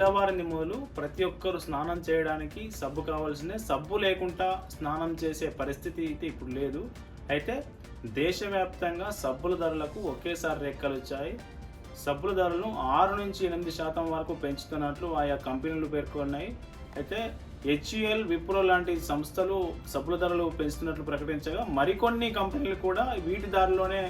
తెల్లవారింది మొదలు ప్రతి ఒక్కరు స్నానం చేయడానికి సబ్బు కావాల్సిందే. సబ్బు లేకుండా స్నానం చేసే పరిస్థితి అయితే ఇప్పుడు లేదు. అయితే దేశవ్యాప్తంగా సబ్బుల ధరలకు ఒకేసారి రెక్కలొచ్చాయి. సబ్బుల ధరలను 6-8% వరకు పెంచుతున్నట్లు ఆయా కంపెనీలు పేర్కొన్నాయి. అయితే హెచ్యుఎల్, విప్రో లాంటి సంస్థలు సబ్బుల ధరలు పెంచుతున్నట్లు ప్రకటించగా మరికొన్ని కంపెనీలు కూడా వీటి దారిలోనే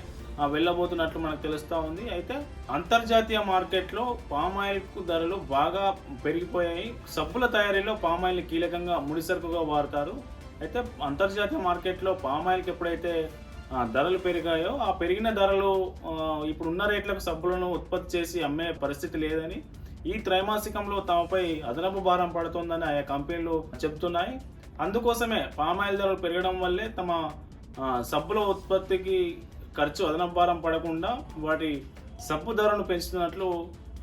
వెళ్ళబోతున్నట్లు మనకు తెలుస్తూ ఉంది. అయితే అంతర్జాతీయ మార్కెట్లో పామాయిల్ ధరలు బాగా పెరిగిపోయాయి. సబ్బుల తయారీలో పామాయిల్ని కీలకంగా ముడిసరుకుగా వాడతారు. అయితే అంతర్జాతీయ మార్కెట్లో పామాయిల్కి ఎప్పుడైతే ధరలు పెరిగాయో ఆ పెరిగిన ధరలు ఇప్పుడున్న రేట్లకు సబ్బులను ఉత్పత్తి చేసి అమ్మే పరిస్థితి లేదని, ఈ త్రైమాసికంలో తమపై అదనపు భారం పడుతోందని ఆయా కంపెనీలు చెబుతున్నాయి. అందుకోసమే పామాయిల్ ధరలు పెరగడం వల్లే తమ సబ్బుల ఉత్పత్తికి ఖర్చు అదనపు భారం పడకుండా వాటి సబ్బు ధరను పెంచుతున్నట్లు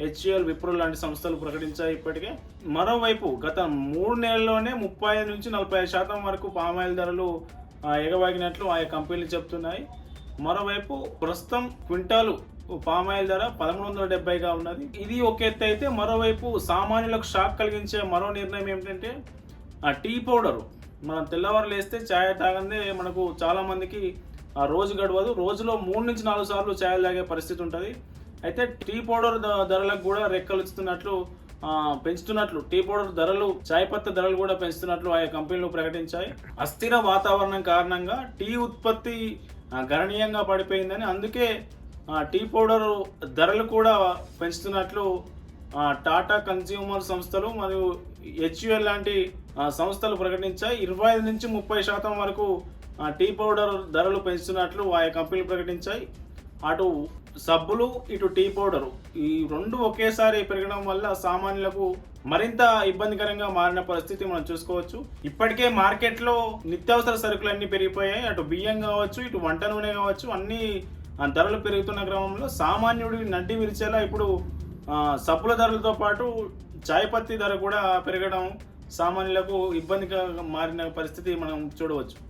హెచ్యుఎల్, విప్రో లాంటి సంస్థలు ప్రకటించాయి ఇప్పటికే. మరోవైపు గత 3 నెలల్లోనే 35-45% వరకు పామాయిల్ ధరలు ఎగబాగినట్లు ఆయా కంపెనీలు చెప్తున్నాయి. మరోవైపు ప్రస్తుతం క్వింటాలు పామాయిల్ ధర 1370గా ఉన్నది. ఇది ఒక ఎత్తు అయితే, మరోవైపు సామాన్యులకు షాక్ కలిగించే మరో నిర్ణయం ఏమిటంటే టీ పౌడరు. మనం తెల్లవారు లేస్తే ఛాయ్ తాగందే మనకు చాలా మందికి రోజు గడవదు. రోజులో 3-4 సార్లు ఛాయ్ తాగే పరిస్థితి ఉంటుంది. అయితే టీ పౌడర్ ధరలకు కూడా రెక్కలుస్తున్నట్లు పెంచుతున్నట్లు, టీ పౌడర్ ధరలు, చాయ్ పత్త ధరలు కూడా పెంచుతున్నట్లు ఆయా కంపెనీలు ప్రకటించాయి. అస్థిర వాతావరణం కారణంగా టీ ఉత్పత్తి గణనీయంగా పడిపోయిందని, అందుకే టీ పౌడర్ ధరలు కూడా పెంచుతున్నట్లు టాటా కన్స్యూమర్ సంస్థలు మరియు హెచ్యుఎల్ లాంటి సంస్థలు ప్రకటించాయి. 25-30% వరకు టీ పౌడర్ ధరలు పెంచుతున్నట్లు ఆయా కంపెనీలు ప్రకటించాయి. అటు సబ్బులు, ఇటు టీ పౌడరు, ఈ రెండు ఒకేసారి పెరగడం వల్ల సామాన్యులకు మరింత ఇబ్బందికరంగా మారిన పరిస్థితి మనం చూసుకోవచ్చు. ఇప్పటికే మార్కెట్లో నిత్యావసర సరుకులన్నీ పెరిగిపోయాయి. అటు బియ్యం కావచ్చు, ఇటు వంట నూనె కావచ్చు, అన్ని ధరలు పెరుగుతున్న క్రమంలో సామాన్యుడి నడ్డి విరిచేలా ఇప్పుడు సబ్బుల ధరలతో పాటు చాయ్ పత్తి ధర కూడా పెరగడం సామాన్యులకు ఇబ్బందిగా మారిన పరిస్థితి మనం చూడవచ్చు.